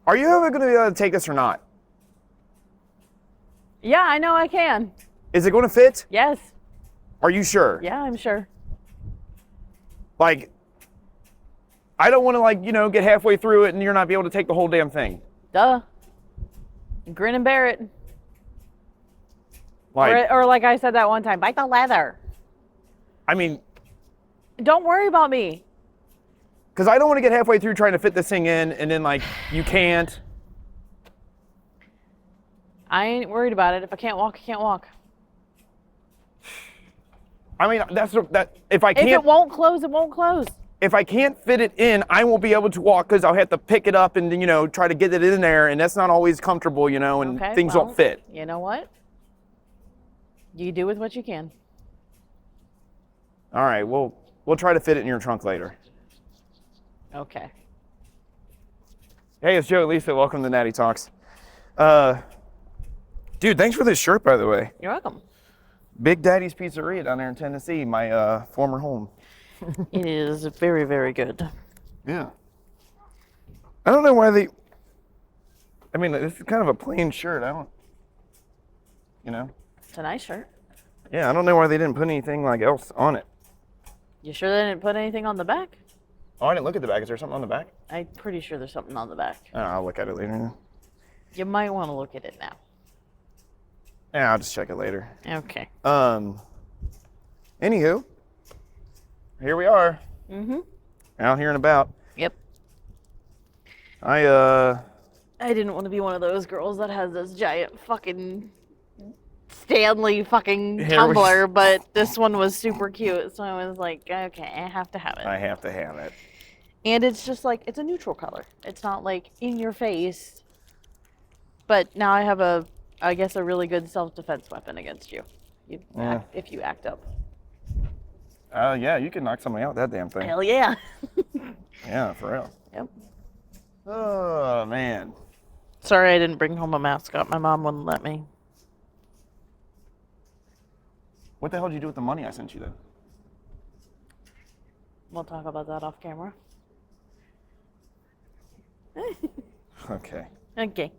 Are you ever going to be able to take this or not? Yeah, I know I can. Is it going to fit? Yes. Are you sure? Yeah, I'm sure. Like, I don't want to, like, get halfway through it and you're not be able to take the whole damn thing. Duh. Grin and bear it. Like, Or like I said that one time, bite the leather. I mean, Don't worry about me. because I don't want to get halfway through trying to fit this thing in and then, like, you can't. I ain't worried about it. If I can't walk, I can't walk. I mean, if I If can't. it won't close, it won't close. If I can't fit it in, I won't be able to walk because I'll have to pick it up and, try to get it in there, and that's not always comfortable, and Okay, things well, don't fit. You know what? You do with what you can. All right, we'll try to fit it in your trunk later. Okay. Hey, it's Joe and Lisa. Welcome to Natty Talks. Dude, thanks for this shirt, by the way. You're welcome. Big Daddy's Pizzeria down there in Tennessee, my former home. It is very, very good. Yeah. I don't know why they. I mean, this is kind of a plain shirt. I don't. It's a nice shirt. Yeah, I don't know why they didn't put anything like else on it. You sure they didn't put anything on the back? Oh, I didn't look at the back. Is there something on the back? I'm pretty sure there's something on the back. Oh, I'll look at it later. You might want to look at it now. Yeah, I'll just check it later. Okay. Anywho, here we are. Mm-hmm. Out here and about. Yep. I didn't want to be one of those girls that has this giant fucking Stanley fucking tumbler, but this one was super cute, so I was like, okay, I have to have it. I have to have it. And it's just like, it's a neutral color. It's not like in your face. But now I have I guess a really good self-defense weapon against you. If you act up. Yeah, you can knock somebody out with that damn thing. Hell yeah. Yeah, for real. Yep. Oh, man. Sorry I didn't bring home a mascot. My mom wouldn't let me. What the hell did you do with the money I sent you then? We'll talk about that off camera. Okay. Okay.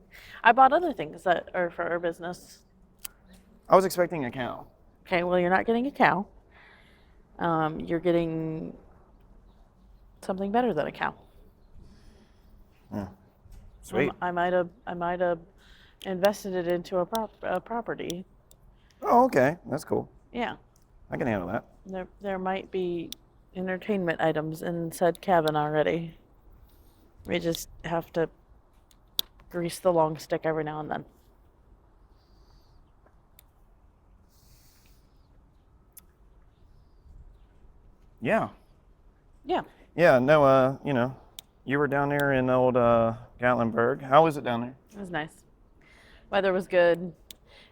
I bought other things that are for our business. I was expecting a cow. Okay, well, you're not getting a cow. You're getting something better than a cow. Sweet. I might have invested it into a property. Oh, okay. That's cool. Yeah. I can handle that. There might be entertainment items in said cabin already. We just have to grease the long stick every now and then. Yeah. Yeah. Yeah, no, you were down there in old Gatlinburg. How was it down there? It was nice. Weather was good.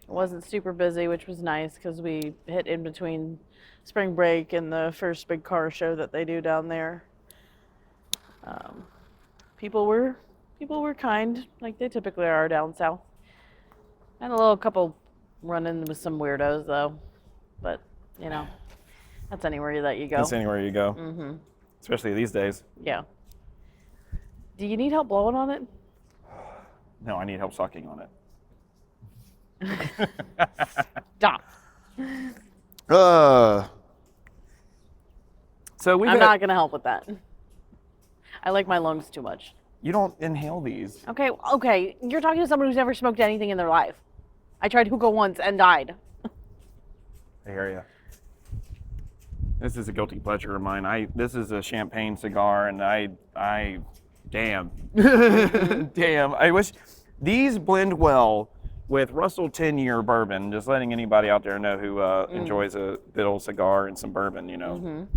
It wasn't super busy, which was nice because we hit in between spring break and the first big car show that they do down there. People were kind, like they typically are down south. And a couple run-ins with some weirdos though, but that's anywhere that you go. That's anywhere you go. Mm-hmm. Especially these days. Yeah. Do you need help blowing on it? No, I need help sucking on it. Stop. So I'm not gonna help with that. I like my lungs too much. You don't inhale these. Okay. You're talking to someone who's never smoked anything in their life. I tried hookah once and died. I hear you. This is a guilty pleasure of mine. This is a champagne cigar, and damn. Damn. I wish these blend well with Russell 10-year bourbon. Just letting anybody out there know who enjoys a good old cigar and some bourbon, At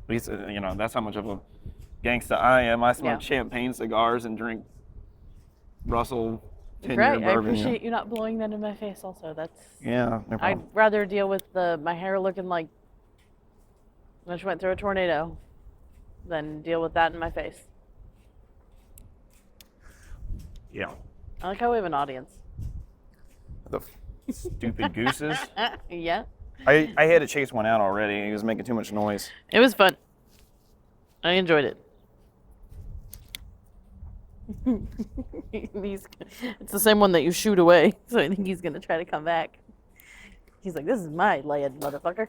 least, that's how much of a gangsta I am. I smoke champagne cigars and drink Russell 10-year Great. bourbon. I appreciate you not blowing that in my face also. Yeah, no problem. I'd rather deal with my hair looking like I just went through a tornado than deal with that in my face. Yeah. I like how we have an audience. The stupid gooses. Yeah. I had to chase one out already. He was making too much noise. It was fun. I enjoyed it. It's the same one that you shoot away, so I think he's gonna try to come back. He's like, "This is my land, motherfucker."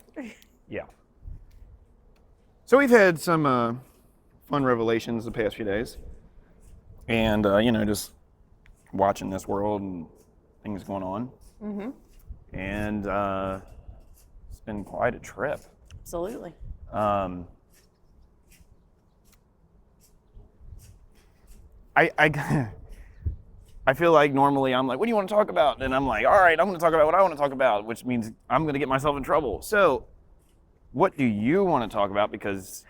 Yeah. So we've had some fun revelations the past few days. And, just watching this world and things going on. Mm-hmm. And it's been quite a trip. Absolutely. I I feel like normally I'm like, what do you want to talk about? And I'm like, all right, I'm going to talk about what I want to talk about, which means I'm going to get myself in trouble. So what do you want to talk about? Because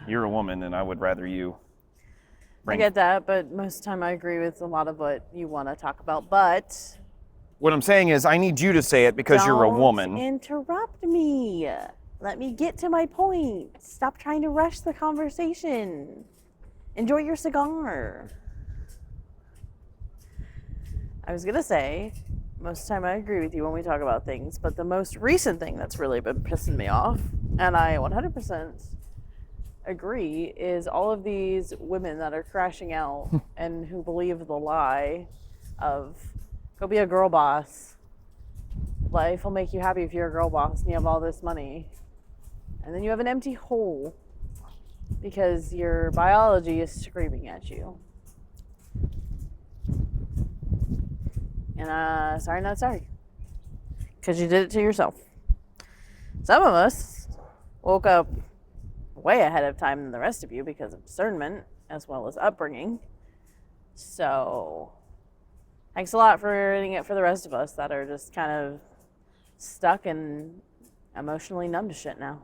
you're a woman and I would rather you I get that, but most of the time I agree with a lot of what you want to talk about. But what I'm saying is I need you to say it because you're a woman. don't interrupt me. Let me get to my point. Stop trying to rush the conversation. Enjoy your cigar. I was going to say, most of the time I agree with you when we talk about things, but the most recent thing that's really been pissing me off, and I 100% agree, is all of these women that are crashing out and who believe the lie of go be a girl boss. Life will make you happy if you're a girl boss and you have all this money. And then you have an empty hole because your biology is screaming at you. And sorry, not sorry. Because you did it to yourself. Some of us woke up way ahead of time than the rest of you because of discernment as well as upbringing. So thanks a lot for doing it for the rest of us that are just kind of stuck and emotionally numb to shit now.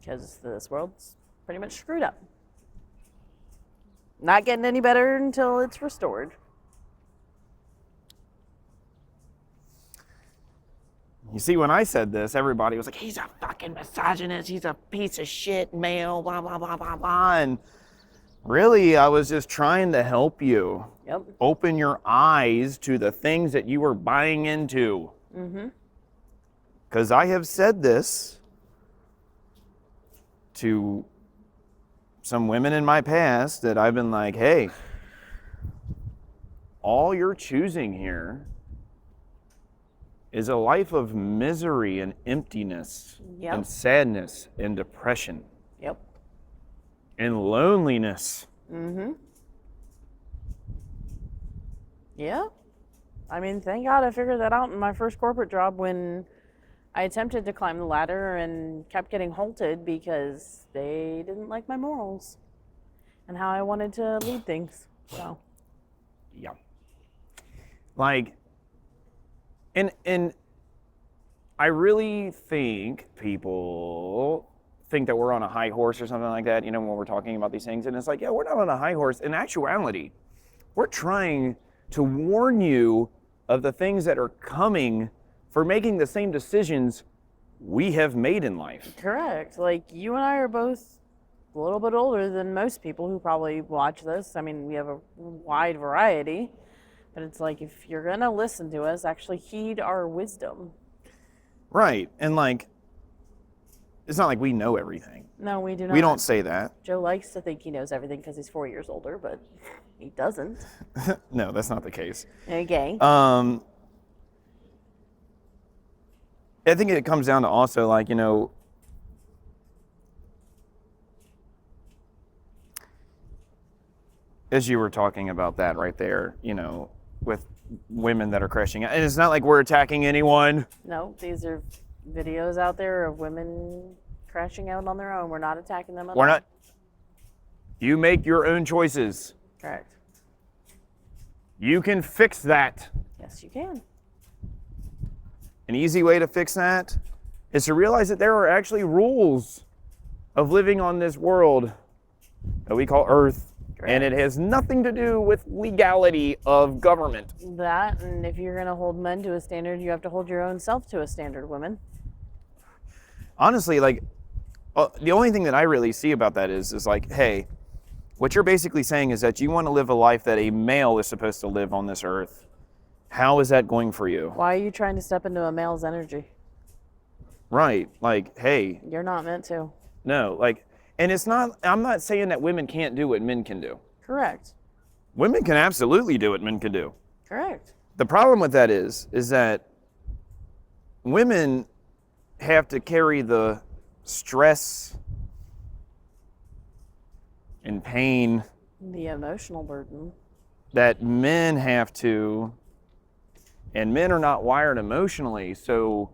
Because this world's pretty much screwed up. Not getting any better until it's restored. You see, when I said this, everybody was like, he's a fucking misogynist, he's a piece of shit male, blah, blah, blah, blah, blah. And really, I was just trying to help you. Yep. Open your eyes to the things that you were buying into. Mm-hmm. Because I have said this to some women in my past that I've been like, hey, all you're choosing here is a life of misery and emptiness and sadness and depression. Yep. And loneliness. Mm-hmm. Yeah. I mean, thank God I figured that out in my first corporate job when I attempted to climb the ladder and kept getting halted because they didn't like my morals and how I wanted to lead things. So. Yeah. Like, and I really think people think that we're on a high horse or something like that, when we're talking about these things. And it's like, yeah, we're not on a high horse. In actuality, we're trying to warn you of the things that are coming for making the same decisions we have made in life. Correct. Like, you and I are both a little bit older than most people who probably watch this. I mean, we have a wide variety. But it's like, if you're going to listen to us, actually heed our wisdom. Right. And like, it's not like we know everything. No, we do not. We don't say that. Joe likes to think he knows everything because he's 4 years older, but he doesn't. No, that's not the case. Okay. I think it comes down to also like, as you were talking about that right there, with women that are crashing out. And it's not like we're attacking anyone. No, these are videos out there of women crashing out on their own. We're not attacking them at all. We're not. You make your own choices. Correct. You can fix that. Yes, you can. An easy way to fix that is to realize that there are actually rules of living on this world that we call Earth. Correct. And it has nothing to do with legality of government. That, and if you're going to hold men to a standard, you have to hold your own self to a standard, women. Honestly, like, the only thing that I really see about that is like, hey, what you're basically saying is that you want to live a life that a male is supposed to live on this earth. How is that going for you? Why are you trying to step into a male's energy? Right. Like, hey. You're not meant to. No, like, and it's not, I'm not saying that women can't do what men can do. Correct. Women can absolutely do what men can do. Correct. The problem with that is that women have to carry the stress and pain The emotional burden. that men have to, and men are not wired emotionally. So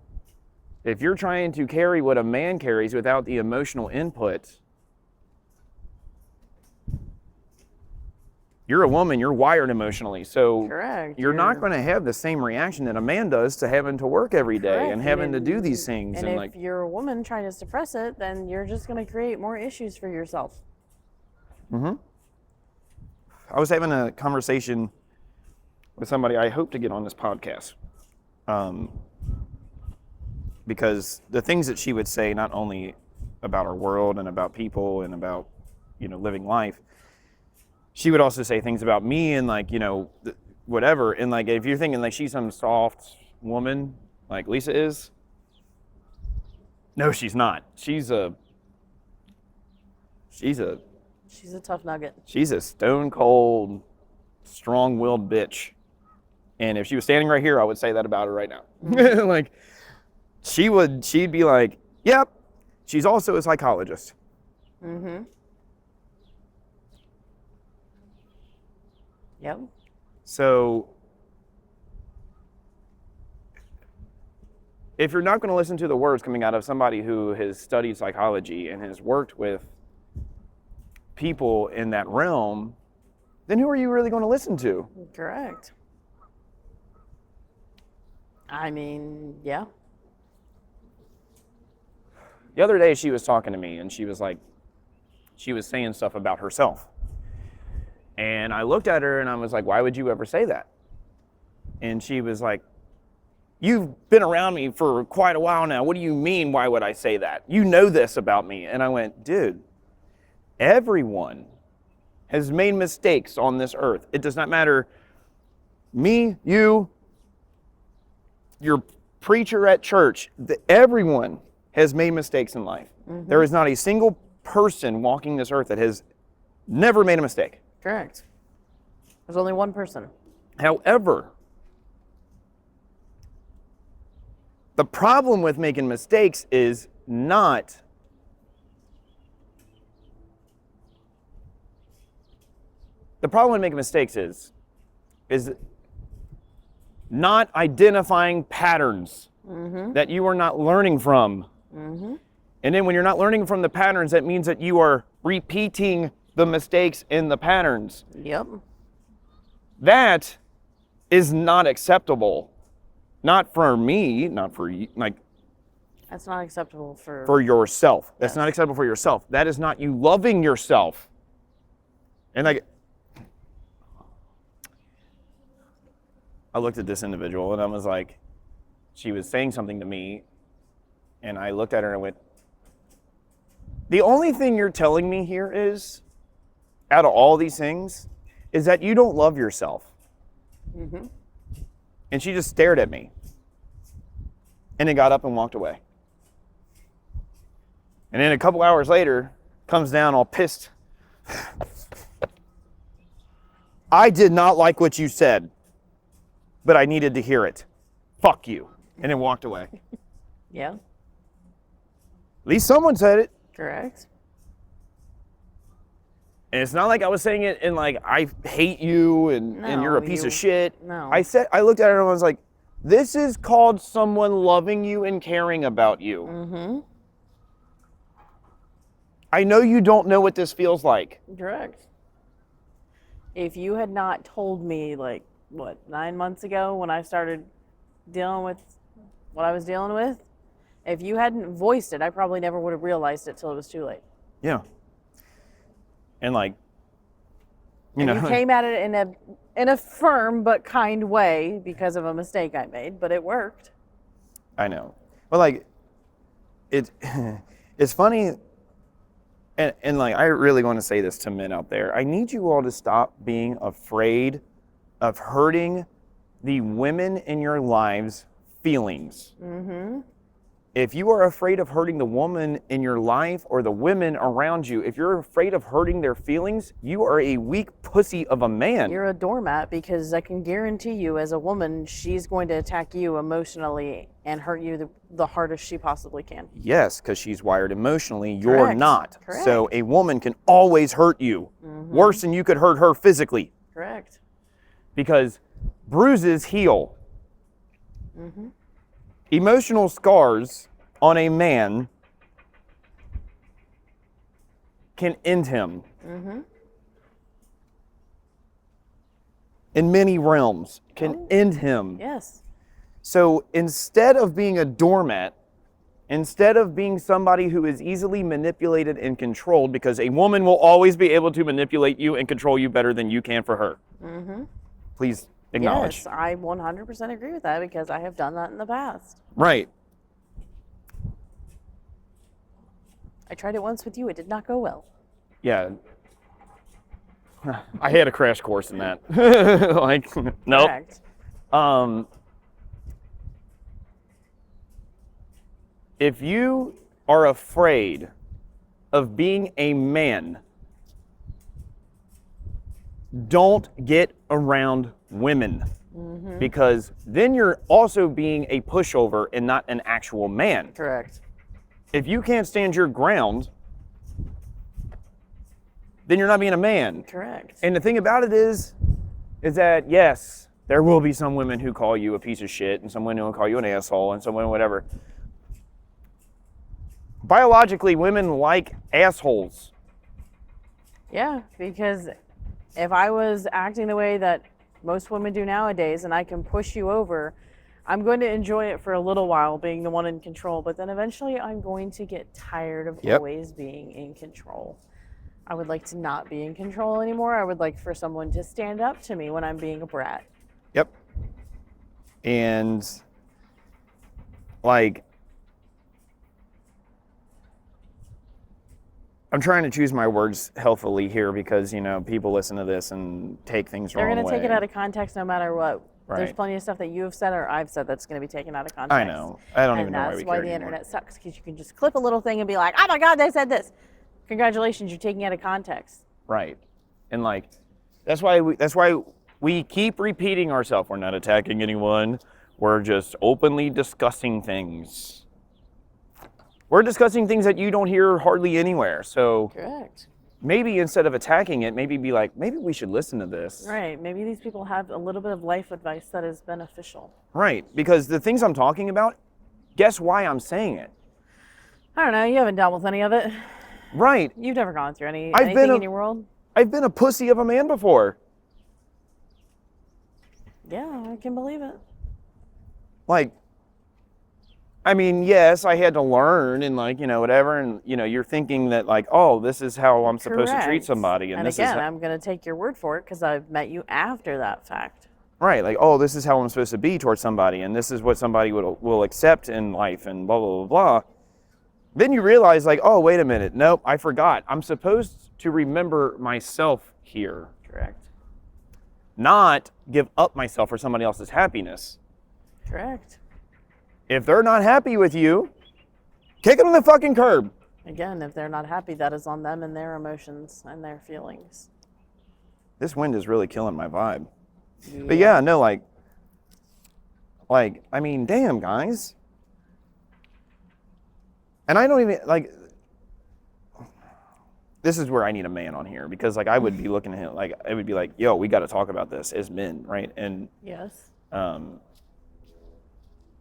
if you're trying to carry what a man carries without the emotional input, you're a woman, you're wired emotionally. So Correct. you're not going to have the same reaction that a man does to having to work every day Correct. and having to do these things. And And if like, you're a woman trying to suppress it, then you're just going to create more issues for yourself. I was having a conversation with somebody I hope to get on this podcast. Because the things that she would say, not only about our world and about people and about, living life, she would also say things about me and like, whatever. And like, if you're thinking like she's some soft woman, like Lisa is, no, she's not. She's a tough nugget. She's a stone cold, strong-willed bitch. And if she was standing right here, I would say that about her right now. Like, she'd be like, yep, she's also a psychologist. Mm-hmm. Yep. So if you're not going to listen to the words coming out of somebody who has studied psychology and has worked with people in that realm, then who are you really going to listen to? Correct. I mean, yeah. The other day she was talking to me and she was saying stuff about herself. And I looked at her and I was like, why would you ever say that? And she was like, you've been around me for quite a while now. What do you mean, why would I say that? You know this about me. And I went, dude, everyone has made mistakes on this earth. It does not matter me, you, your preacher at church. Everyone has made mistakes in life. Mm-hmm. There is not a single person walking this earth that has never made a mistake. Correct. There's only one person. However, the problem with making mistakes is not not identifying patterns that you are not learning from. And then when you're not learning from the patterns, that means that you are repeating the mistakes in the patterns. Yep. That is not acceptable. Not for me, not for you, like. That's not acceptable for yourself. That's Yes. not acceptable for yourself. That is not you loving yourself. And like, I looked at this individual and I was like, she was saying something to me, and I looked at her and I went, the only thing you're telling me here is, out of all these things, is that you don't love yourself. Mm-hmm. And she just stared at me. And then got up and walked away. And then a couple hours later, comes down all pissed. I did not like what you said, but I needed to hear it. Fuck you. And then walked away. Yeah. At least someone said it. Correct. And it's not like I was saying it in like, I hate you and you're a piece of shit. No. I looked at her and I was like, this is called someone loving you and caring about you. Mm-hmm. I know you don't know what this feels like. Correct. If you had not told me, 9 months ago when I started dealing with what I was dealing with, if you hadn't voiced it, I probably never would have realized it till it was too late. Yeah. And You came at it in a firm but kind way because of a mistake I made, but it worked. I know. But it's funny, and I really want to say this to men out there. I need you all to stop being afraid of hurting the women in your lives' feelings. Mm-hmm. if you are afraid of hurting the woman in your life or the women around you, if you're afraid of hurting their feelings, you are a weak pussy of a man. You're a doormat, because I can guarantee you, as a woman, she's going to attack you emotionally and hurt you the hardest she possibly can. Yes, because she's wired emotionally. You're Correct. not. Correct. So a woman can always hurt you worse than you could hurt her physically, Correct. because bruises heal. Emotional scars on a man can end him in many realms, can end him. Yes. So instead of being a doormat, instead of being somebody who is easily manipulated and controlled, because a woman will always be able to manipulate you and control you better than you can for her. Please acknowledge. Yes, I 100% agree with that, because I have done that in the past. Right. I tried it once with you. It did not go well. Yeah. I had a crash course in that. Like, nope. Correct. If you are afraid of being a man, don't get around women, because then you're also being a pushover and not an actual man. Correct. If you can't stand your ground, then you're not being a man. Correct. And the thing about it is that yes, there will be some women who call you a piece of shit, and some women who will call you an asshole, and some women whatever. Biologically, women like assholes. Yeah, because if I was acting the way that most women do nowadays, and I can push you over, I'm going to enjoy it for a little while, being the one in control, but then eventually I'm going to get tired of always being in control. I would like to not be in control anymore. I would like for someone to stand up to me when I'm being a brat. Yep. And like, I'm trying to choose my words healthily here, because, you know, people listen to this and take things They're wrong going to take it way. out of context no matter what. There's Right. plenty of stuff that you have said or I've said that's going to be taken out of context. I know. I don't even know why we And that's why care the anymore. internet sucks, because you can just clip a little thing and be like, oh my God, they said this. Congratulations, you're taking it out of context. Right. And like, that's why we keep repeating ourselves. We're not attacking anyone. We're just openly discussing things. We're discussing things that you don't hear hardly anywhere. So Correct. maybe instead of attacking it, maybe be like, maybe we should listen to this. Right. Maybe these people have a little bit of life advice that is beneficial. Right. Because the things I'm talking about, guess why I'm saying it? I don't know. You haven't dealt with any of it. Right. You've never gone through anything been in your world. I've been a pussy of a man before. Yeah, I can believe it. Like, I mean, yes, I had to learn and like, you know, whatever. And, you know, you're thinking that like, oh, this is how I'm supposed to treat Correct. somebody. And this again, is I'm going to take your word for it because I've met you after that fact. right. Like, oh, this is how I'm supposed to be towards somebody. And this is what somebody will accept in life and blah, blah, blah, blah. Then you realize like, oh, wait a minute. Nope, I forgot. I'm supposed to remember myself here, Correct. not give up myself for somebody else's happiness. Correct. If they're not happy with you, kick them to the fucking curb. Again, if they're not happy, that is on them and their emotions and their feelings. This wind is really killing my vibe. But yeah, no, like, I mean, damn, guys. And I don't even, like, this is where I need a man on here, because, like, I would be looking at him, like, I would be like, yo, we got to talk about this as men, right? And Yes.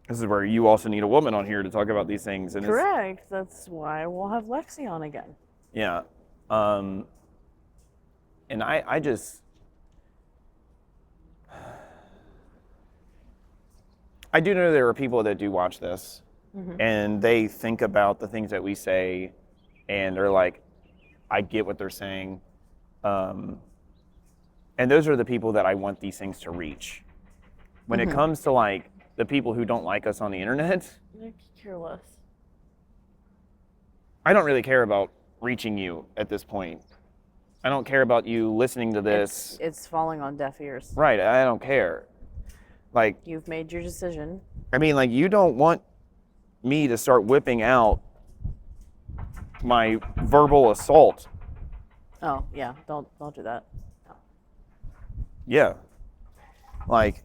this is where you also need a woman on here to talk about these things. And Correct. That's why we'll have Lexi on again. yeah. And I just, I do know there are people that do watch this and they think about the things that we say and they're like, I get what they're saying. And those are the people that I want these things to reach. When it comes to like the people who don't like us on the internet, I care less. I don't really care about reaching you at this point. I don't care about you listening to this. It's falling on deaf ears. Right, I don't care. Like, You've made your decision. I mean, like, you don't want me to start whipping out my verbal assault. Oh yeah, don't do that. No. Yeah. Like,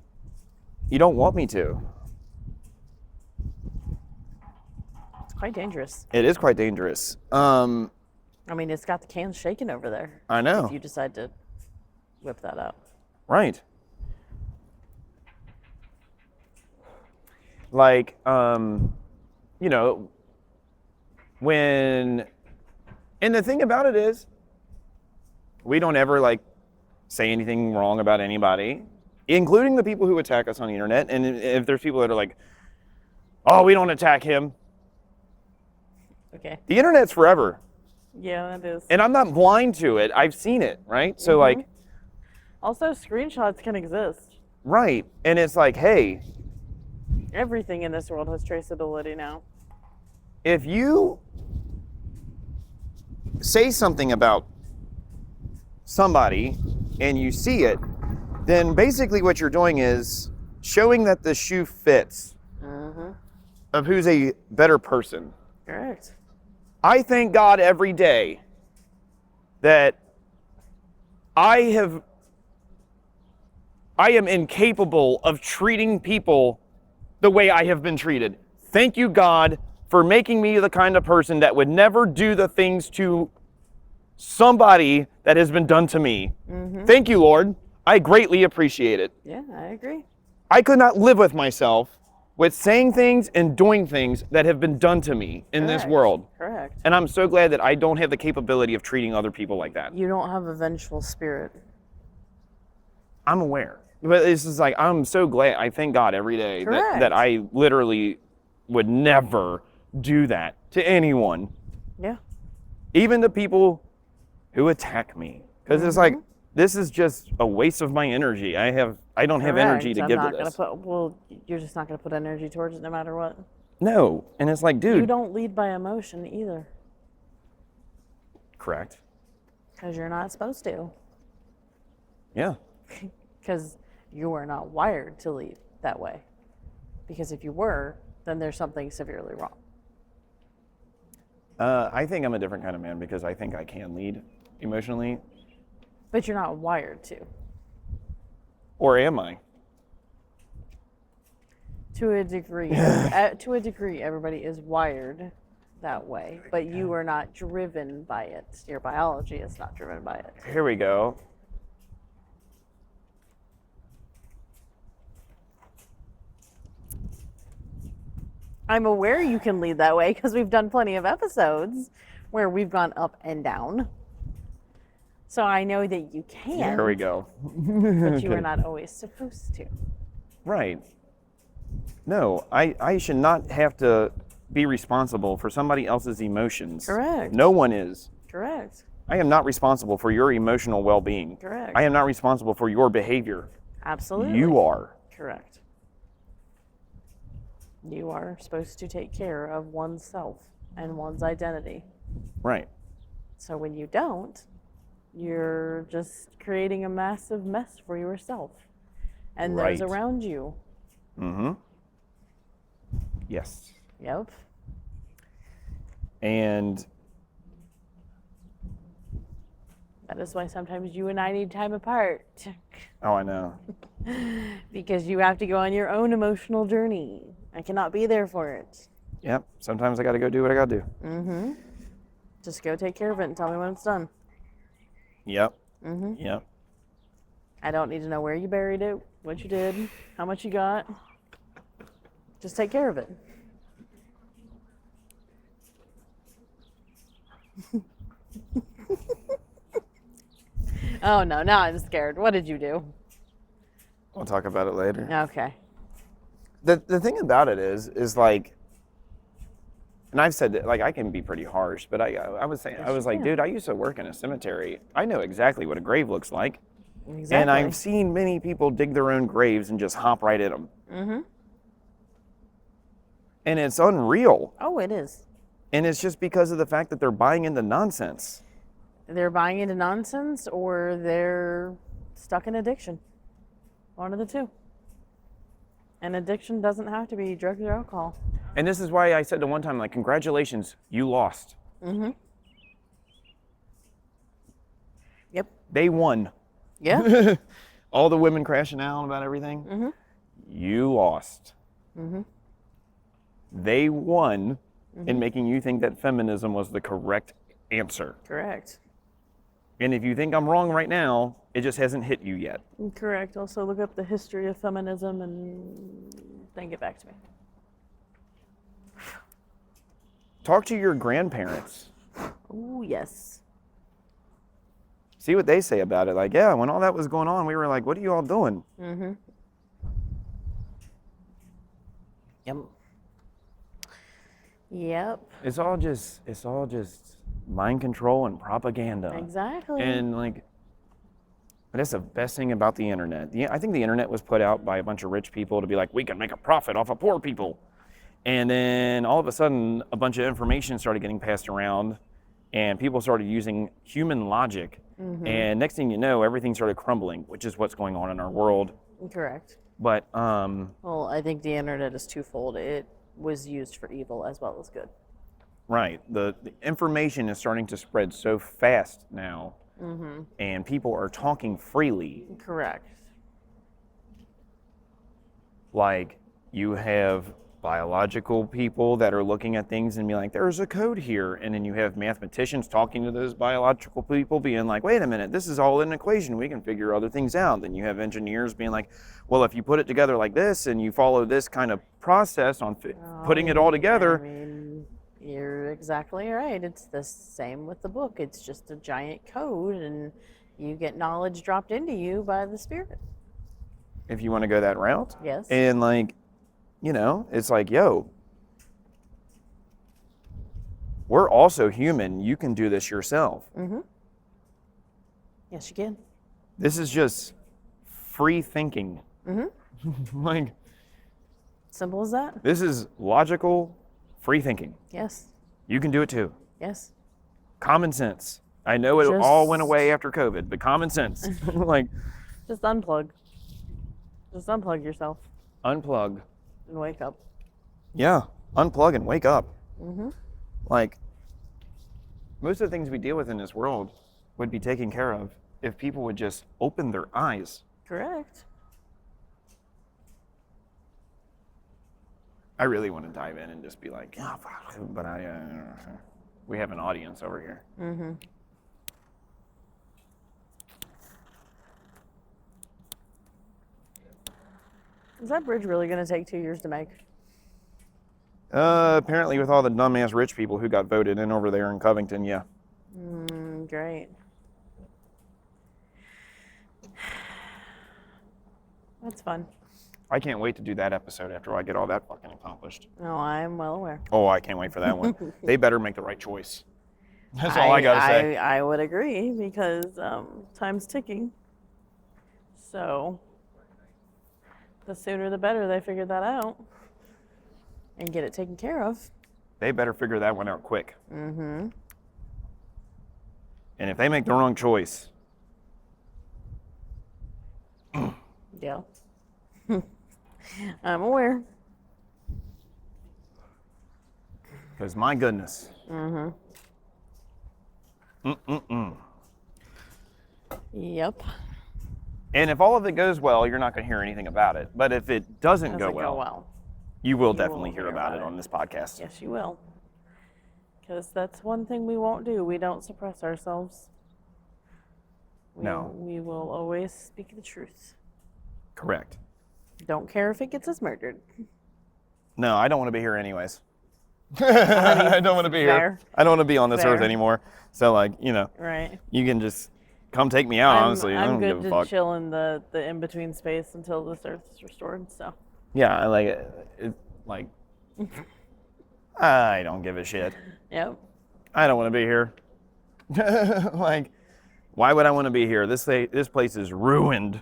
you don't want me to. It's quite dangerous. It is quite dangerous. I mean, it's got the cans shaking over there. I know. If you decide to whip that out. Right. Like, you know, and the thing about it is, we don't ever like say anything wrong about anybody, including the people who attack us on the internet. And if there's people that are like, oh, we don't attack him. Okay. The internet's forever. Yeah, that is. And I'm not blind to it. I've seen it, right? So like, also screenshots can exist. right. And it's like, hey, Everything in this world has traceability now. if you say something about somebody and you see it, then basically what you're doing is showing that the shoe fits of who's a better person. Correct. I thank God every day that I am incapable of treating people the way I have been treated. Thank you, God, for making me the kind of person that would never do the things to somebody that has been done to me. Thank you, Lord. I greatly appreciate it. Yeah, I agree. I could not live with myself with saying things and doing things that have been done to me in this Correct. world. Correct. And I'm so glad that I don't have the capability of treating other people like that. You don't have a vengeful spirit. I'm aware. But it's just like, I'm so glad. I thank God every day Correct. that I literally would never do that to anyone, Yeah. even the people who attack me. Because it's like, this is just a waste of my energy. I don't have energy to I'm give not to this. Gonna well, you're just not going to put energy towards it no matter what. No. And it's like, You dude. don't lead by emotion either, Correct. because you're not supposed to. Yeah. Because you are not wired to lead that way. Because if you were, then there's something severely wrong. I think I'm a different kind of man because I think I can lead emotionally. But you're not wired to. Or am I? To a degree. To a degree, everybody is wired that way. But you are not driven by it. Your biology is not driven by it. Here we go. I'm aware you can lead that way because we've done plenty of episodes where we've gone up and down. So I know that you can. Here we go. But you are not always supposed to. Right. No, I should not have to be responsible for somebody else's emotions. Correct. No one is. Correct. I am not responsible for your emotional well-being. Correct. I am not responsible for your behavior. Absolutely. You are. Correct. You are supposed to take care of oneself and one's identity. Right. So when you don't, you're just creating a massive mess for yourself and Right. those around you. Mm-hmm. Yes. Yep. And That is why sometimes you and I need time apart. oh, I know. Because you have to go on your own emotional journey. I cannot be there for it. Yep. Sometimes I got to go do what I got to do. Just go take care of it and tell me when it's done. Yep. Yep. I don't need to know where you buried it, what you did, how much you got. Just take care of it. Oh no, now I'm scared. What did you do? We'll talk about it later. Okay. The thing about it is like, and I've said that, like, I can be pretty harsh, but I was saying, I was like, dude, I used to work in a cemetery. I know exactly what a grave looks like. Exactly. And I've seen many people dig their own graves and just hop right in them. And it's unreal. Oh, it is. And it's just because of the fact that they're buying into nonsense. They're buying into nonsense or they're stuck in addiction. One of the two. And addiction doesn't have to be drugs or alcohol. And this is why I said to one time, like, congratulations, you lost. Mm-hmm. Yep. They won. Yeah. All the women crashing out about everything. Mm-hmm. You lost. Mm-hmm. They won in making you think that feminism was the correct answer. Correct. And if you think I'm wrong right now, it just hasn't hit you yet. Correct. Also, look up the history of feminism and then get back to me. Talk to your grandparents. Oh, yes. See what they say about it. Like, yeah, when all that was going on, we were like, what are you all doing? Mm-hmm. Yep. Yep. It's all just mind control and propaganda. Exactly. And like, that's the best thing about the internet. I think the internet was put out by a bunch of rich people to be like, we can make a profit off of poor people. And then all of a sudden, a bunch of information started getting passed around, and people started using human logic. And next thing you know, everything started crumbling, which is what's going on in our world. Correct. But Well, I think the internet is twofold. It was used for evil as well as good. right, the information is starting to spread so fast now, and people are talking freely. Correct. Like, you have biological people that are looking at things and be like, there's a code here. And then you have mathematicians talking to those biological people being like, wait a minute, this is all an equation. We can figure other things out. Then you have engineers being like, well, if you put it together like this and you follow this kind of process on putting it all together. I mean, you're exactly right. It's the same with the book. It's just a giant code, and you get knowledge dropped into you by the Spirit. If you want to go that route. Yes. And like, you know, it's like, yo, we're also human. You can do this yourself. Yes, you can. This is just free thinking. Like, Simple as that. this is logical, free thinking. Yes. You can do it too. Yes. Common sense. I know it Just- all went away after COVID, but common sense. Like, Just unplug. Just unplug yourself unplug. and wake up. Yeah, unplug and wake up. Like, most of the things we deal with in this world would be taken care of if people would just open their eyes. Correct. I really want to dive in and just be like, oh, fuck, but we have an audience over here. Is that bridge really going to take 2 years to make? Apparently with all the dumbass rich people who got voted in over there in Covington, yeah. Great. That's fun. I can't wait to do that episode after I get all that fucking accomplished. No, I'm well aware. Oh, I can't wait for that one. They better make the right choice. That's all I gotta say. I would agree because time's ticking. So the sooner the better they figure that out and get it taken care of. They better figure that one out quick. And if they make the wrong choice, Yeah. I'm aware. because my goodness. Yep. And if all of it goes well, you're not going to hear anything about it. But if it doesn't go well, you will definitely hear about it on this podcast. Yes, you will. Because that's one thing we won't do. We don't suppress ourselves. No. We will always speak the truth. Correct. Don't care if it gets us murdered. No, I don't want to be here anyways. I don't want to be here. Fair. I don't want to be on this earth Fair. anymore. So, like, you know, Right. you can just come take me out, honestly. I I'm don't good give a to fuck. chill in the in-between space until this earth is restored, so. Yeah, I like it. Like, I don't give a shit. Yep. I don't want to be here. Like, why would I want to be here? This place is ruined.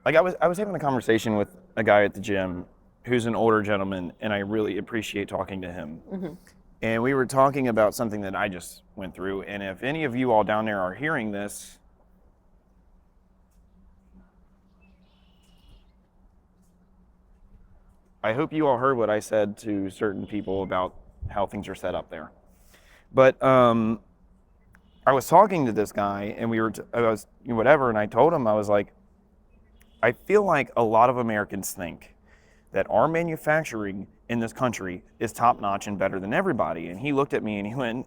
Like, I was having a conversation with a guy at the gym who's an older gentleman, and I really appreciate talking to him. And we were talking about something that I just went through. And if any of you all down there are hearing this, I hope you all heard what I said to certain people about how things are set up there. But I was talking to this guy, and I was whatever, and I told him, I was like, I feel like a lot of Americans think that our manufacturing in this country is top notch and better than everybody. And he looked at me and he went,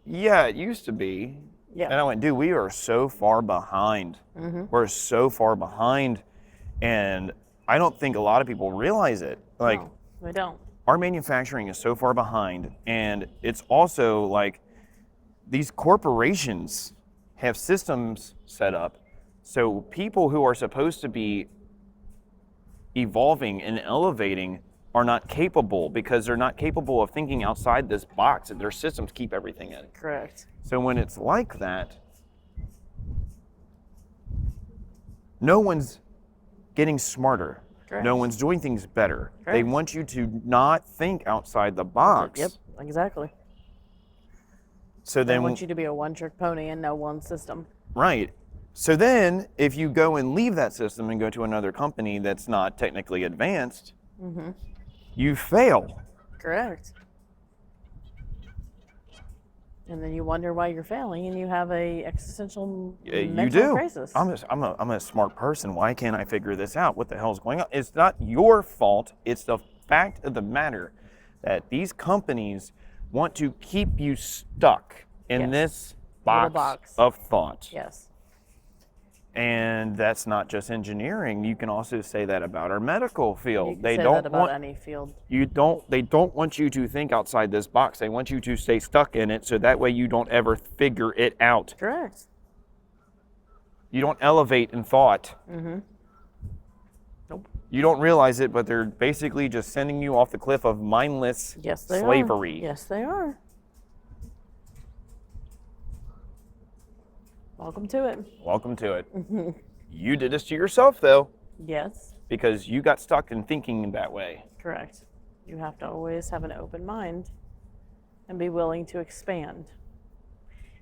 yeah, it used to be. Yeah. And I went, dude, we are so far behind. We're so far behind. And I don't think a lot of people realize it. Like, No, we don't. our manufacturing is so far behind. And it's also like these corporations have systems set up. So people who are supposed to be evolving and elevating are not capable because they're not capable of thinking outside this box that their systems keep everything in. Correct. So when it's like that, no one's getting smarter. Correct. No one's doing things better. They Correct. want you to not think outside the box. Yep, exactly. So They then, want you to be a one-trick pony and know one system. right. So then, if you go and leave that system and go to another company that's not technically advanced, you fail. Correct. And then you wonder why you're failing, and you have a existential You mental do. crisis. I'm a smart person. Why can't I figure this out? What the hell's going on? It's not your fault. It's the fact of the matter that these companies want to keep you stuck in Yes. this Little box box. of thought. Yes. And that's not just engineering. You can also say that about our medical field. You can They say don't that about want any field. they don't want you to think outside this box. They want you to stay stuck in it so that way you don't ever figure it out. Correct. You don't elevate in thought. Nope. You don't realize it, but they're basically just sending you off the cliff of mindless Yes, they slavery. are. Yes, they are. Welcome to it. Welcome to it. You did this to yourself, though, Yes, because you got stuck in thinking that way. correct. You have to always have an open mind and be willing to expand,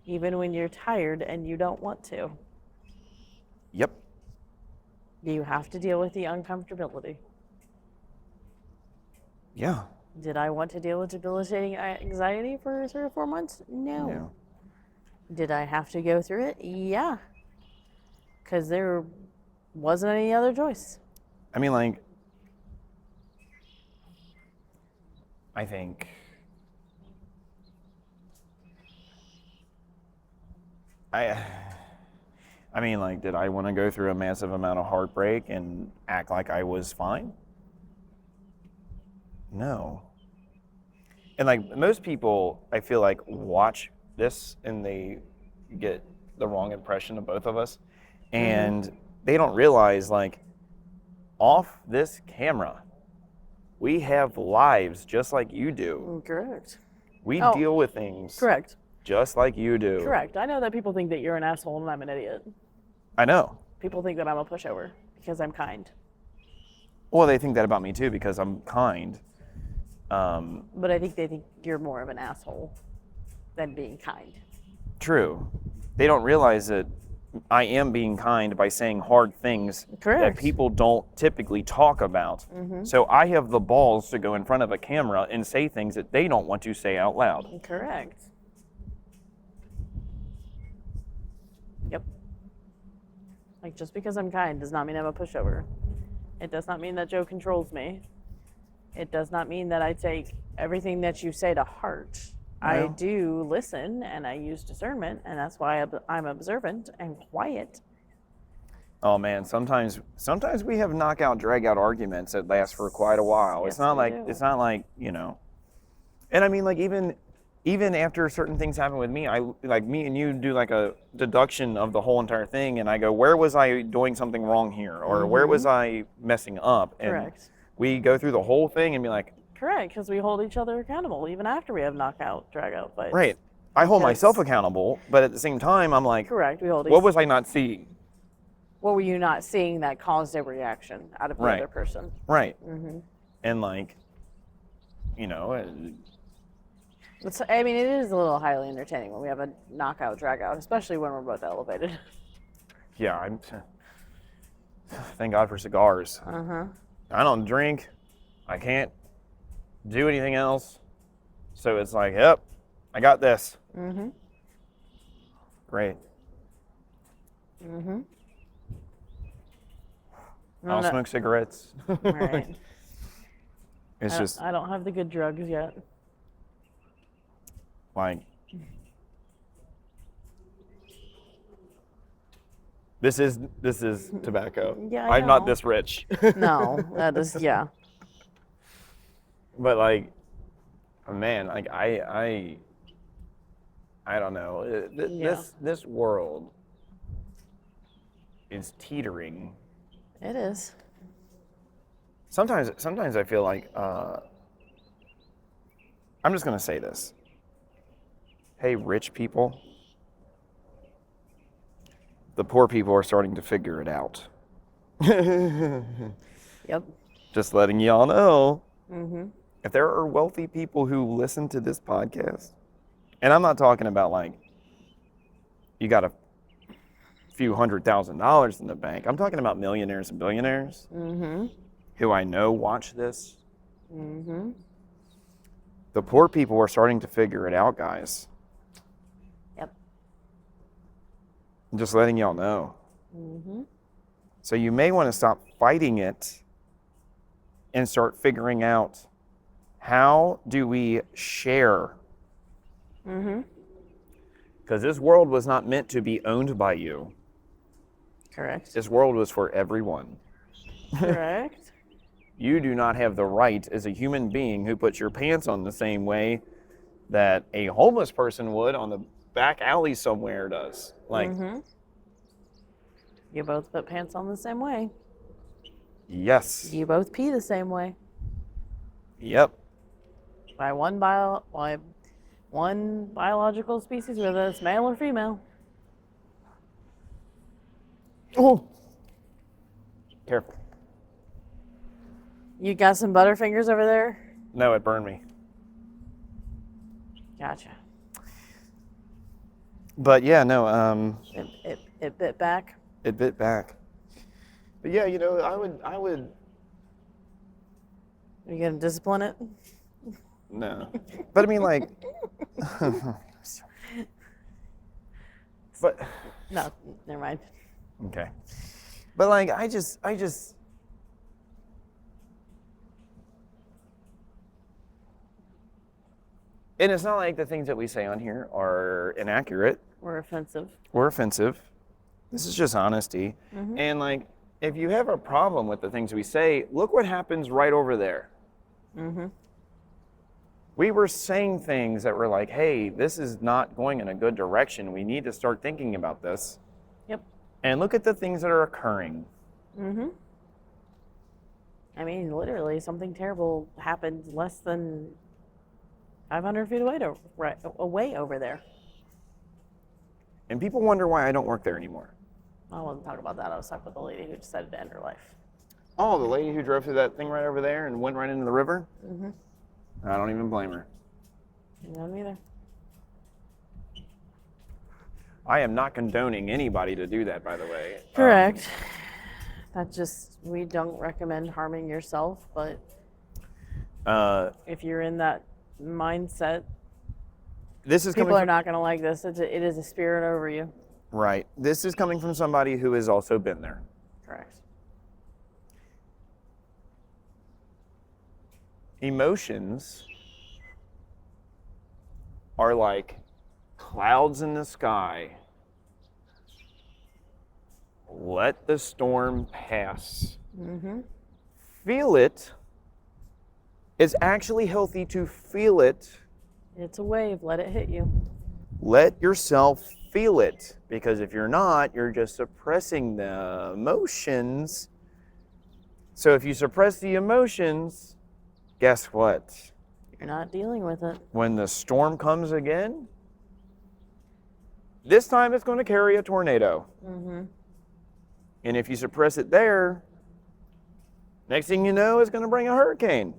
even when you're tired and you don't want to. Yep. You have to deal with the uncomfortability. Yeah. Did I want to deal with debilitating anxiety for 3 or 4 months? No. Yeah. Did I have to go through it? Yeah. Because there wasn't any other choice. I mean, like, I think I mean, like, did I want to go through a massive amount of heartbreak and act like I was fine? No. And like most people, I feel like watch this and they get the wrong impression of both of us. And they don't realize, like, off this camera, we have lives just like you do. Correct. We Oh, deal with things Correct. just like you do. Correct. I know that people think that you're an asshole and I'm an idiot. I know. People think that I'm a pushover because I'm kind. Well, they think that about me too because I'm kind. But I think they think you're more of an asshole than being kind. True. They don't realize that I am being kind by saying hard things Correct. that people don't typically talk about. So I have the balls to go in front of a camera and say things that they don't want to say out loud. Correct. Yep. Like, just because I'm kind does not mean I'm a pushover. It does not mean that Joe controls me. It does not mean that I take everything that you say to heart. I No. do listen and I use discernment, and that's why I'm observant and quiet. Oh man, sometimes we have knockout drag out arguments that last for quite a while. Yes, it's not we like do. it's not like, you know. And I mean, like, even after certain things happen with me, I like me and you do like a deduction of the whole entire thing, and I go, where was I doing something wrong here, or where was I messing up? And Correct. we go through the whole thing and be like, Correct, because we hold each other accountable even after we have knockout, drag out fights. right. I hold Because- myself accountable, but at the same time, I'm like, Correct, we hold what each. was I not seeing? What were you not seeing that caused a reaction out of the Right. other person? Right. And like, you know, I mean, it is a little highly entertaining when we have a knockout, drag out, especially when we're both elevated. yeah, thank God for cigars. I don't drink. I can't do anything else. So it's like, yep, I got this. Mm-hmm. Great. Mm-hmm. I'll smoke cigarettes. Right. It's just I don't have the good drugs yet. like, this is tobacco. Yeah, I I'm not know. this rich. No, that is, yeah. But like, man, like I don't know. Yeah. This world is teetering. It is. Sometimes I feel like I'm just gonna say this. Hey, rich people, the poor people are starting to figure it out. Yep. Just letting y'all know. Mm-hmm. If there are wealthy people who listen to this podcast, and I'm not talking about like you got a few $100,000 in the bank. I'm talking about millionaires and billionaires Mm-hmm. who I know watch this. Mm-hmm. The poor people are starting to figure it out, guys. Yep. I'm just letting y'all know. Mm-hmm. So you may want to stop fighting it and start figuring out, how do we share? Mm-hmm. Because this world was not meant to be owned by you. Correct. This world was for everyone. Correct. You do not have the right as a human being who puts your pants on the same way that a homeless person would on the back alley somewhere does. Like, Mm-hmm. You both put pants on the same way. yes. You both pee the same way. Yep. By one biological species, whether it's male or female. Oh. Careful. You got some Butterfingers over there? No, it burned me. Gotcha. But yeah, no, It bit back. it bit back. But yeah, you know, I would, Are you gonna discipline it? no. But I mean, like, but, No, never mind. okay. But like, I just, and it's not like the things that we say on here are inaccurate Or offensive. or offensive. This is just honesty. Mm-hmm. And like, if you have a problem with the things we say, look what happens right over there. Mm-hmm. We were saying things that were like, hey, this is not going in a good direction. We need to start thinking about this. Yep. And look at the things that are occurring. Mm-hmm. I mean, literally, something terrible happened less than 500 feet away over there. And people wonder why I don't work there anymore. I wasn't talking about that. I was talking about the lady who decided to end her life. Oh, the lady who drove through that thing right over there and went right into the river? Mm-hmm. I don't even blame her. No, neither. I am not condoning anybody to do that, by the way. Correct. We don't recommend harming yourself, but if you're in that mindset, This is people coming are not going to like this. It is a spirit over you. right. This is coming from somebody who has also been there. Correct. Emotions are like clouds in the sky. Let the storm pass. Mm-hmm. Feel it. It's actually healthy to feel it. It's a wave. Let it hit you. Let yourself feel it, because if you're not, you're just suppressing the emotions. So if you suppress the emotions, guess what? You're not dealing with it. When the storm comes again, this time it's going to carry a tornado. Mm-hmm. And if you suppress it there, next thing you know, it's going to bring a hurricane.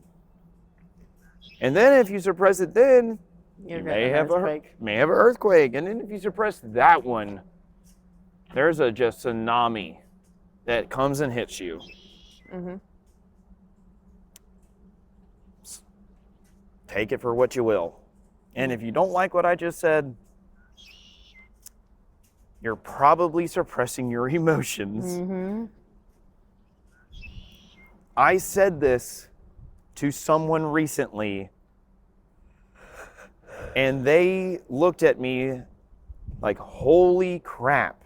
And then if you suppress it then, You're you getting may an have earthquake. may have an earthquake. And then if you suppress that one, there's a just tsunami that comes and hits you. Mm-hmm. take it for what you will. And if you don't like what I just said, you're probably suppressing your emotions. Mm-hmm. I said this to someone recently, and they looked at me like, holy crap.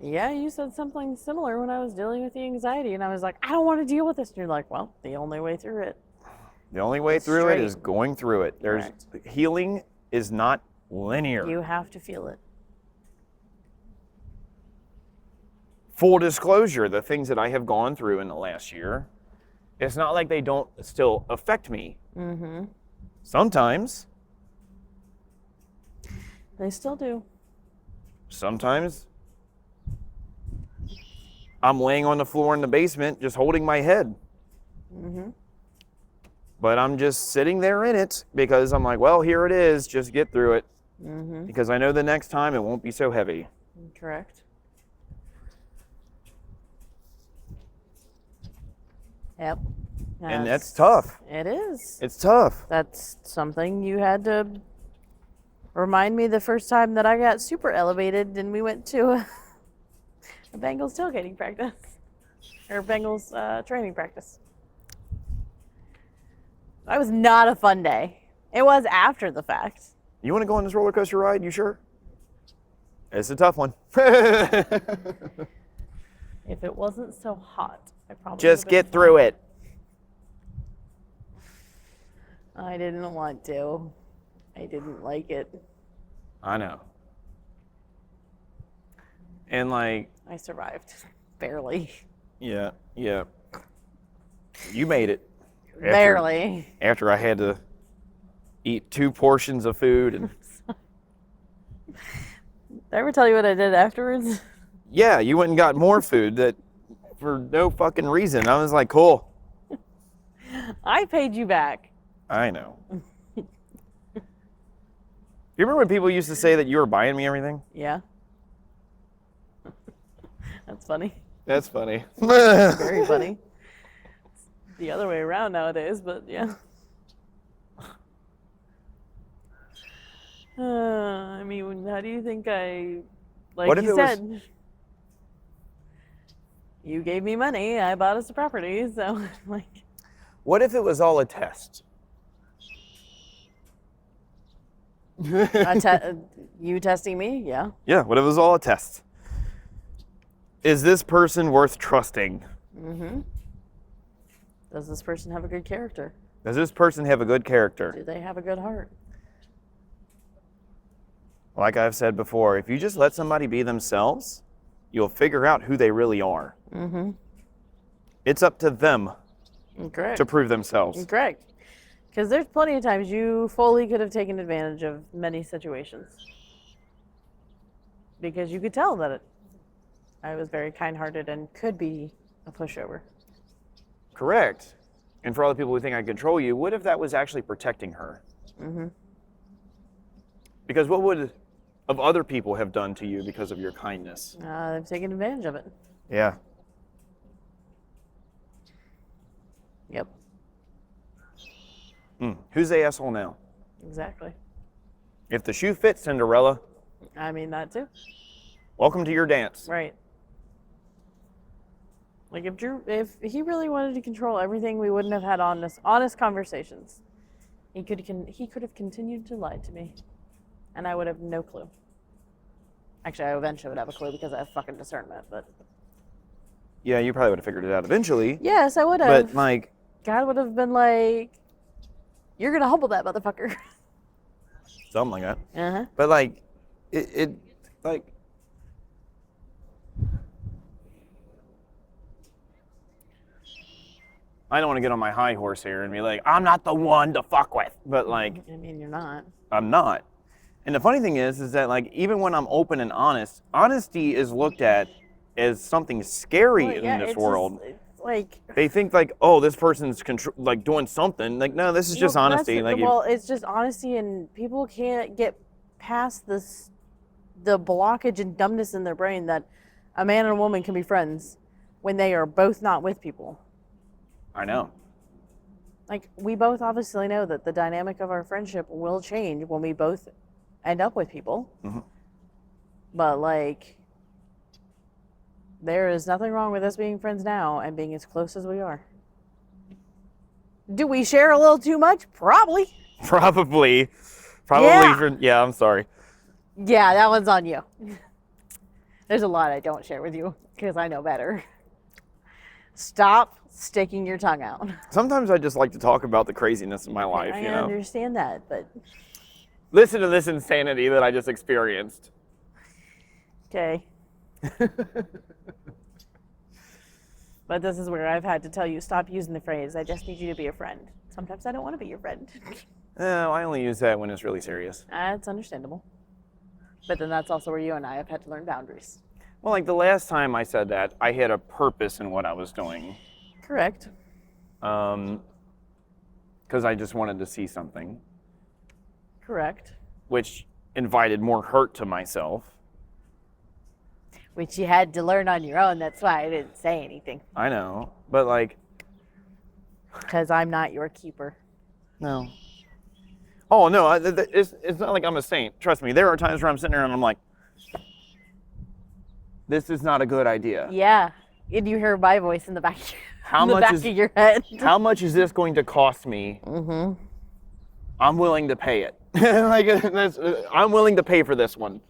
Yeah, you said something similar when I was dealing with the anxiety, and I was like, I don't want to deal with this. And you're like, well, the only way through it. The only way through it is going through it. Healing is not linear. You have to feel it. Full disclosure, the things that I have gone through in the last year, it's not like they don't still affect me. Mm-hmm. Sometimes. They still do. Sometimes I'm laying on the floor in the basement just holding my head. Mm-hmm. But I'm just sitting there in it because I'm like, well, here it is. Just get through it. Mm-hmm. Because I know the next time it won't be so heavy. Correct. Yep. And that's tough. It is. It's tough. That's something you had to remind me the first time that I got super elevated and we went to a Bengals tailgating practice. Or Bengals training practice. That was not a fun day. It was after the fact. You want to go on this roller coaster ride? You sure? It's a tough one. If it wasn't so hot, I probably Just would've been get through fine. it. I didn't want to. I didn't like it. I know. And like, I survived. Barely. yeah. You made it. Barely. After I had to eat 2 portions of food. And Did I ever tell you what I did afterwards? yeah, you went and got more food that for no fucking reason. I was like, cool. I paid you back. I know. You remember when people used to say that you were buying me everything? Yeah. That's funny. That's funny. Very funny. It's the other way around nowadays, but yeah. I mean, how do you think like What if you it was- said, you gave me money, I bought us a property, so like. What if it was all a test? You testing me? Yeah. Yeah, what if it was all a test? Is this person worth trusting? Mm-hmm. Does this person have a good character? Does this person have a good character? Do they have a good heart? Like I've said before, if you just let somebody be themselves, you'll figure out who they really are. Mm-hmm. It's up to them Correct. to prove themselves. Correct. Because there's plenty of times you fully could have taken advantage of many situations. Because you could tell that I was very kind-hearted and could be a pushover. Correct. And for all the people who think I control you, what if that was actually protecting her? Mm-hmm. Because what would of other people have done to you because of your kindness? They've taken advantage of it. Yeah. Yep. Who's the asshole now? Exactly. If the shoe fits, Cinderella, I mean that too. welcome to your dance. Right. Like if he really wanted to control everything, we wouldn't have had honest conversations. He could have continued to lie to me, and I would have no clue. Actually, I eventually would have a clue because I have fucking discernment. But Yeah, you probably would have figured it out eventually. yes, I would have. But like, God would have been like, "You're gonna humble that motherfucker." something like that. Uh-huh. But like, it like, I don't want to get on my high horse here and be like, I'm not the one to fuck with. But like, I mean, you're not. I'm not. And the funny thing is that like, even when I'm open and honest, honesty is looked at as something scary Well, in yeah, this it's world. Just, it's like. They think like, oh, this person's like doing something. Like, no, this is just Well, honesty. Like, well, it's just honesty, and people can't get past the blockage and dumbness in their brain that a man and a woman can be friends when they are both not with people. I know. Like, we both obviously know that the dynamic of our friendship will change when we both end up with people. Mhm. But, like, there is nothing wrong with us being friends now and being as close as we are. Do we share a little too much? Probably. Probably. Yeah. Yeah, I'm sorry. Yeah, that one's on you. There's a lot I don't share with you because I know better. Stop sticking your tongue out. Sometimes I just like to talk about the craziness of my life, I you know? understand that, but Listen to this insanity that I just experienced. okay. But this is where I've had to tell you, stop using the phrase, I just need you to be a friend. Sometimes I don't want to be your friend. No, I only use that when it's really serious. That's understandable. But then that's also where you and I have had to learn boundaries. Well, like the last time I said that, I had a purpose in what I was doing. Correct. Because I just wanted to see something, Correct. which invited more hurt to myself. Which you had to learn on your own. That's why I didn't say anything. I know, but like, Because I'm not your keeper. no. Oh, no, it's not like I'm a saint. Trust me, there are times where I'm sitting there and I'm like, this is not a good idea. Yeah. And you hear my voice in the back, How in the much back is- of your head. How much is this going to cost me? Mm-hmm. I'm willing to pay it. I'm willing to pay for this one.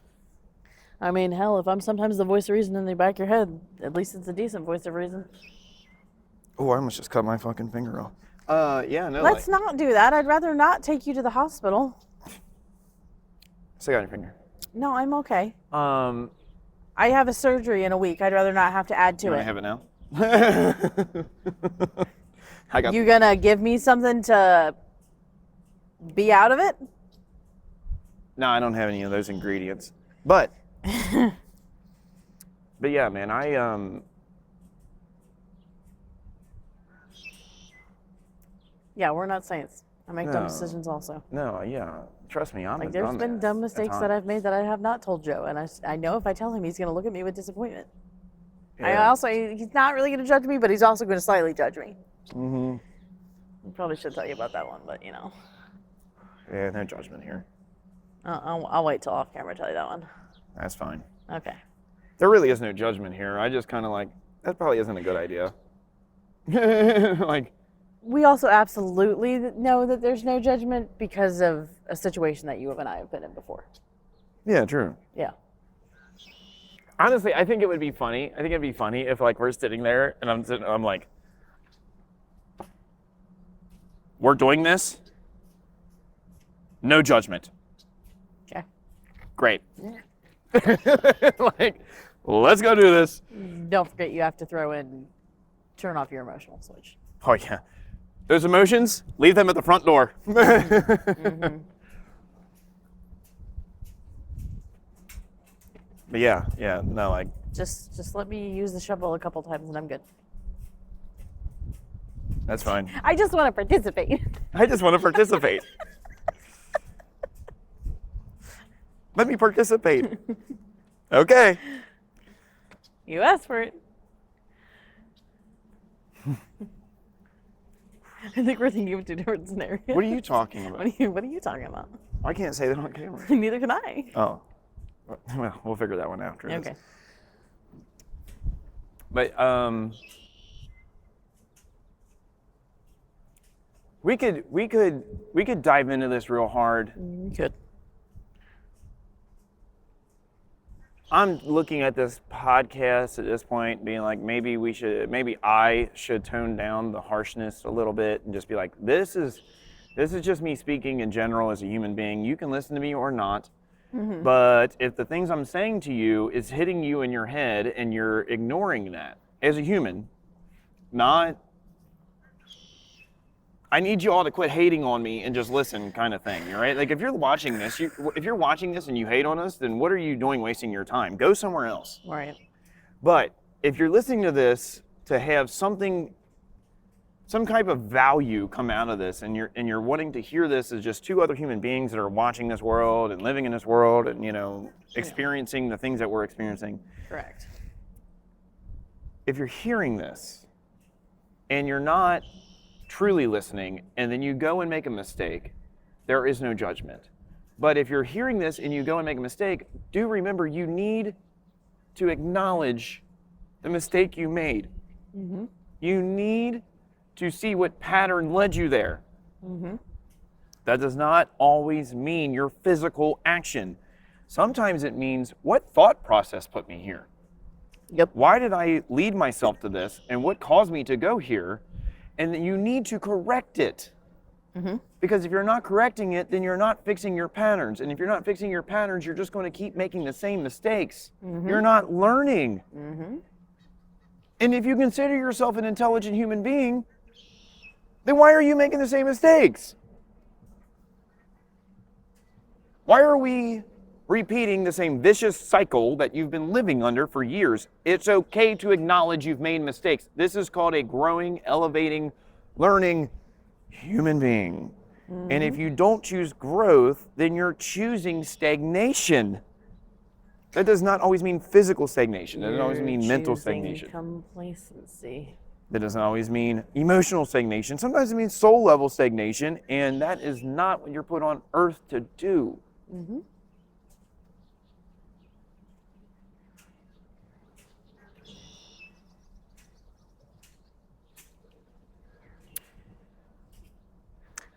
I mean, hell, if I'm sometimes the voice of reason in the back of your head, at least it's a decent voice of reason. Oh, I almost just cut my fucking finger off. Yeah, no. Let's not do that. I'd rather not take you to the hospital. Stick on your finger. No, I'm okay. I I have a surgery in a week. I'd rather not have to add to it. have it now. I got. You gonna give me something to be out of it? No, I don't have any of those ingredients. But. But yeah, man, Yeah, we're not saints. I make dumb No. decisions also. no, yeah. Trust me, I'm Like, a there's been dumbass dumb at mistakes that times. I've made that I have not told Joe, and I know if I tell him, he's gonna look at me with disappointment. I Yeah. also, he's not really gonna judge me, but he's also gonna slightly judge me. Mm-hmm. I probably should tell you about that one, but you know, Yeah, no judgment here. I'll wait till off camera to tell you that one. That's fine. Okay. There really is no judgment here. I just kind of like, that probably isn't a good idea. Like, We also absolutely know that there's no judgment because of a situation that you and I have been in before. yeah, true. Yeah. Honestly, I think it would be funny. I think it'd be funny if like we're sitting there and I'm like, we're doing this. No judgment. Okay. Great. Like, let's go do this. Don't forget you have to throw in turn off your emotional switch. Oh yeah. Those emotions, leave them at the front door. But yeah, no, like, Just let me use the shovel a couple times and I'm good. that's fine. I just want to participate. I just want to participate. Let me participate. Okay. You asked for it. I think we're thinking of two different scenarios. What are you talking about? What are you talking about? I can't say that on camera. Neither can I. Oh. Well, we'll figure that one out after this. Okay. But we could dive into this real hard. Good. I'm looking at this podcast at this point, being like, maybe I should tone down the harshness a little bit and just be like, this is just me speaking in general as a human being. You can listen to me or not. Mm-hmm. But if the things I'm saying to you is hitting you in your head and you're ignoring that as a human, I need you all to quit hating on me and just listen, kind of thing, all right? Like if you're watching this and you hate on us, then what are you doing wasting your time? Go somewhere else. Right. But if you're listening to this to have some type of value come out of this, and you're wanting to hear this as just two other human beings that are watching this world and living in this world and, you know, experiencing the things that we're experiencing. Correct. If you're hearing this and you're not truly listening, and then you go and make a mistake, there is no judgment. But if you're hearing this and you go and make a mistake, do remember you need to acknowledge the mistake you made. Mm-hmm. You need to see what pattern led you there. Mm-hmm. That does not always mean your physical action. Sometimes it means, what thought process put me here? Yep. Why did I lead myself to this, and what caused me to go here? And then you need to correct it. Mm-hmm. Because if you're not correcting it, then you're not fixing your patterns. And if you're not fixing your patterns, you're just going to keep making the same mistakes. Mm-hmm. You're not learning. Mm-hmm. And if you consider yourself an intelligent human being, then why are you making the same mistakes? Why are we repeating the same vicious cycle that you've been living under for years? It's okay to acknowledge you've made mistakes. This is called a growing, elevating, learning human being. Mm-hmm. And if you don't choose growth, then you're choosing stagnation. That does not always mean physical stagnation. That doesn't always mean mental stagnation. Complacency. That doesn't always mean emotional stagnation. Sometimes it means soul level stagnation, and that is not what you're put on earth to do. Mm-hmm.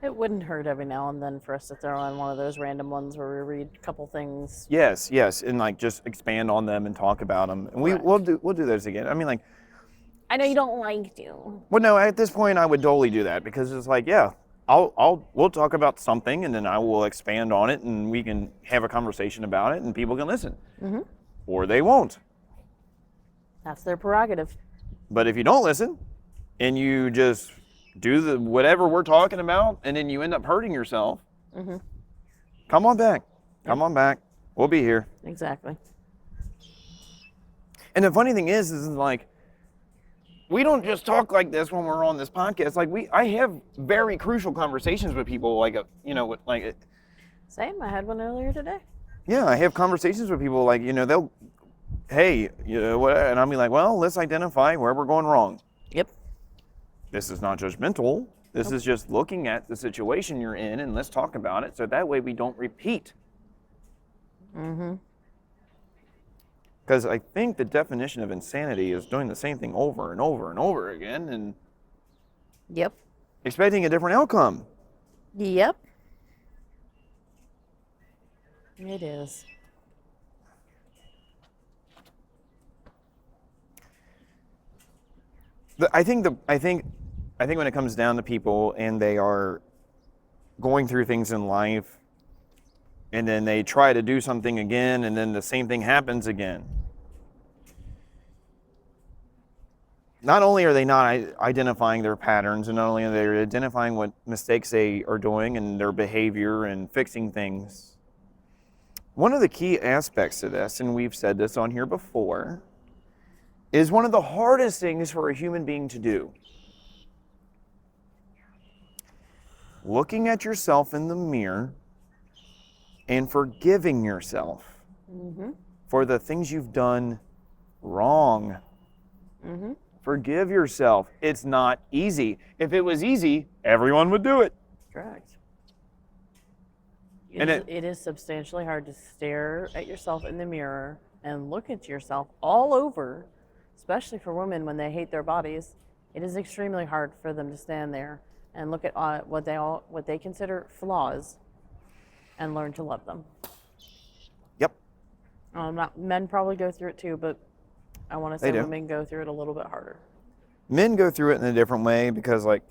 It wouldn't hurt every now and then for us to throw in one of those random ones where we read a couple things. Yes, and like just expand on them and talk about them. And we'll do those again. I mean, like, I know you don't like to. Well, no, at this point I would totally do that, because it's like, yeah, we'll talk about something, and then I will expand on it, and we can have a conversation about it, and people can listen. Mm-hmm. Or they won't. That's their prerogative. But if you don't listen and you just do the whatever we're talking about, and then you end up hurting yourself, mm-hmm. Come on back. Come on back. We'll be here. Exactly. And the funny thing is like, we don't just talk like this when we're on this podcast. Like, I have very crucial conversations with people, like, Same. I had one earlier today. Yeah, I have conversations with people, like, hey, what, and I'll be like, well, let's identify where we're going wrong. Yep. This is not judgmental. This is just looking at the situation you're in, and let's talk about it, so that way we don't repeat. Mm-hmm. Because I think the definition of insanity is doing the same thing over and over and over again, and Yep. expecting a different outcome. Yep. It is. I think when it comes down to people and they are going through things in life, and then they try to do something again, and then the same thing happens again. Not only are they not identifying their patterns, and not only are they identifying what mistakes they are doing and their behavior and fixing things. One of the key aspects to this, and we've said this on here before, is one of the hardest things for a human being to do. Looking at yourself in the mirror and forgiving yourself for the things you've done wrong. Mm-hmm. Forgive yourself. It's not easy. If it was easy, everyone would do it. Correct. And it is substantially hard to stare at yourself in the mirror and look at yourself all over, especially for women when they hate their bodies. It is extremely hard for them to stand there and look at what they consider flaws and learn to love them. Yep. Men probably go through it too, but I want to say women go through it a little bit harder. Men go through it in a different way because, like,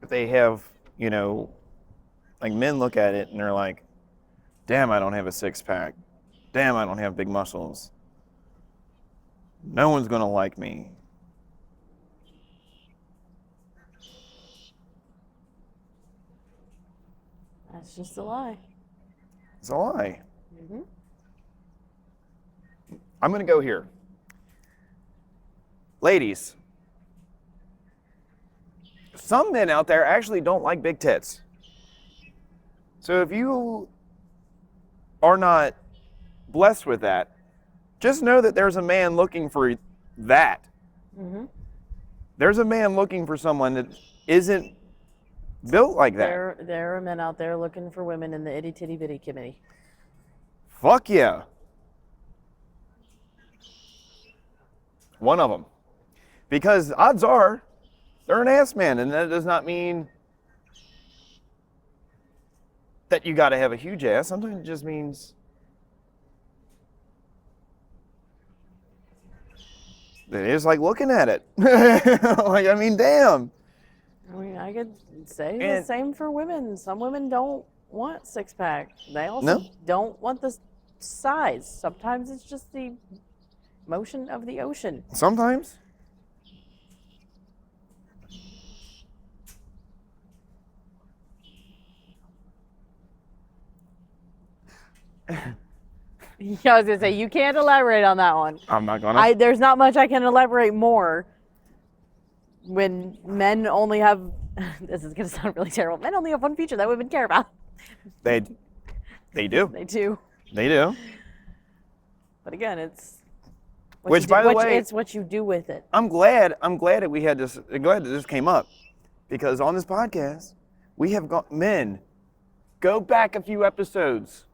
they have, like, men look at it and they're like, damn, I don't have a six-pack. Damn, I don't have big muscles. No one's going to like me. That's just a lie. It's a lie. Mm-hmm. I'm going to go here. Ladies, some men out there actually don't like big tits. So if you are not blessed with that, just know that there's a man looking for that. Mm-hmm. There's a man looking for someone that isn't built like that. There are men out there looking for women in the itty titty bitty committee. Fuck yeah. One of them. Because odds are they're an ass man, and that does not mean that you got to have a huge ass. Sometimes it just means they just like looking at it. Like, I mean, damn. I mean, I could say the And- same for women. Some women don't want six pack. They also No. don't want the size. Sometimes it's just the motion of the ocean. Sometimes. Yeah, I was gonna say you can't elaborate on that one. I'm not gonna. There's not much I can elaborate more. When men only have, this is gonna sound really terrible. Men only have one feature that women care about. They do. They do. They do. But again, it's what Which, you by do, the way, it's what you do with it. I'm glad that we had this. Glad that this came up, because on this podcast, we have got men. Go back a few episodes.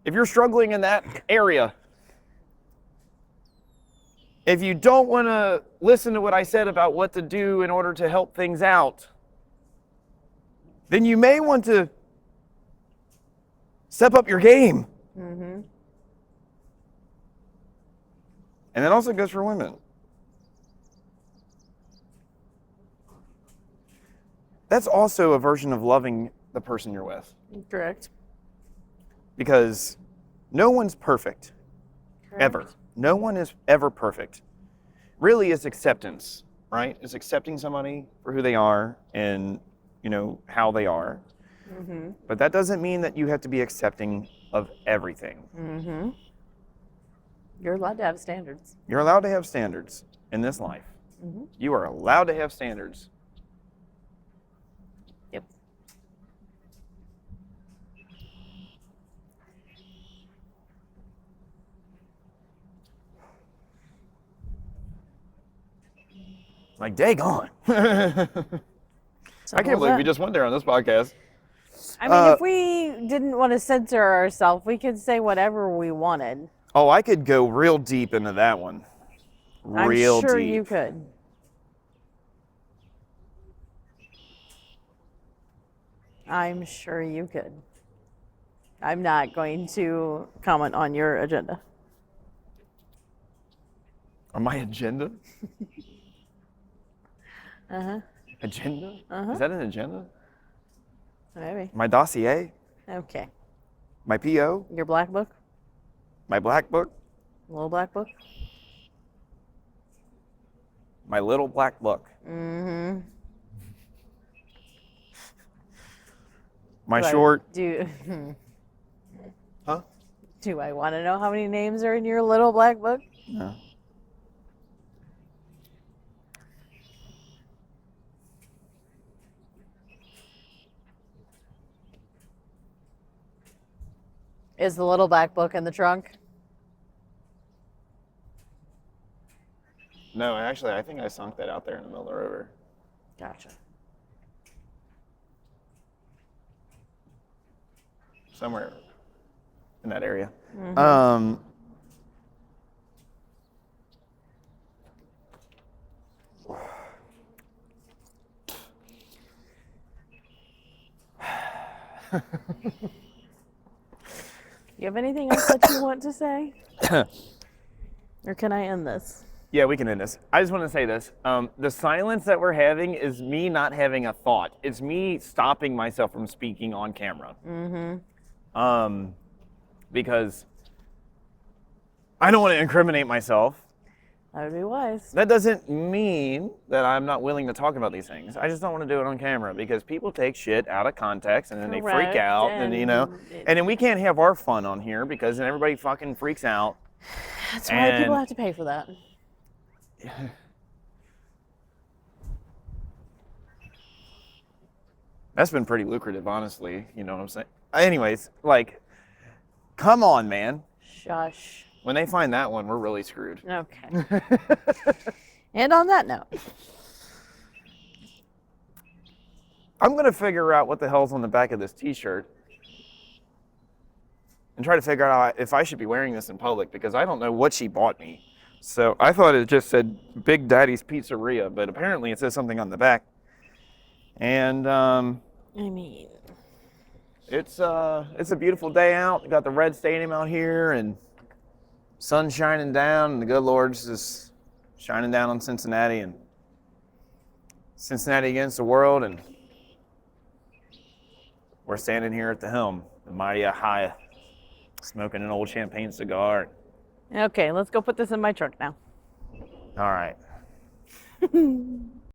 If you're struggling in that area, if you don't want to listen to what I said about what to do in order to help things out, then you may want to step up your game. Mm-hmm. And that also goes for women. That's also a version of loving the person you're with. Correct. Because no one's perfect, ever. Correct. No one is ever perfect. Really, it's acceptance, right? It's accepting somebody for who they are and, how they are. Mm-hmm. But that doesn't mean that you have to be accepting of everything. Mm-hmm. You're allowed to have standards. You're allowed to have standards in this life. Mm-hmm. You are allowed to have standards. Yep. Like, daggone. I can't believe we just went there on this podcast. I mean, if we didn't want to censor ourselves, we could say whatever we wanted. Oh, I could go real deep into that one. Real I'm sure deep. you could. I'm sure you could. I'm not going to comment on your agenda. On my agenda? Uh-huh. Agenda? Uh-huh. Is that an agenda? Maybe. My dossier? Okay. My PO? Your black book? My black book? Little black book? My little black book? Mm-hmm. My short? Huh? Do I want to know how many names are in your little black book? No. Is the little black book in the trunk? No, actually, I think I sunk that out there in the middle of the river. Gotcha. Somewhere in that area. Mm-hmm. You have anything else that you want to say? Or can I end this? Yeah, we can end this. I just want to say this. The silence that we're having is me not having a thought. It's me stopping myself from speaking on camera. Mm-hmm. Because I don't want to incriminate myself. That would be wise. That doesn't mean that I'm not willing to talk about these things. I just don't want to do it on camera because people take shit out of context and then they freak Correct, out and and then we can't have our fun on here because then everybody fucking freaks out. That's why people And- have to pay for that. That's been pretty lucrative, honestly. You know what I'm saying? Anyways, like, come on, man. Shush. When they find that one, we're really screwed. Okay. And on that note, I'm gonna figure out what the hell's on the back of this T-shirt and try to figure out if I should be wearing this in public because I don't know what she bought me. So I thought it just said Big Daddy's Pizzeria, but apparently it says something on the back. And I mean, it's a beautiful day out. We got the Red Stadium out here and sun shining down, and the good Lord's just shining down on Cincinnati and Cincinnati against the world, and we're standing here at the helm, the mighty Ahia, smoking an old champagne cigar. okay, let's go put this in my truck now. All right.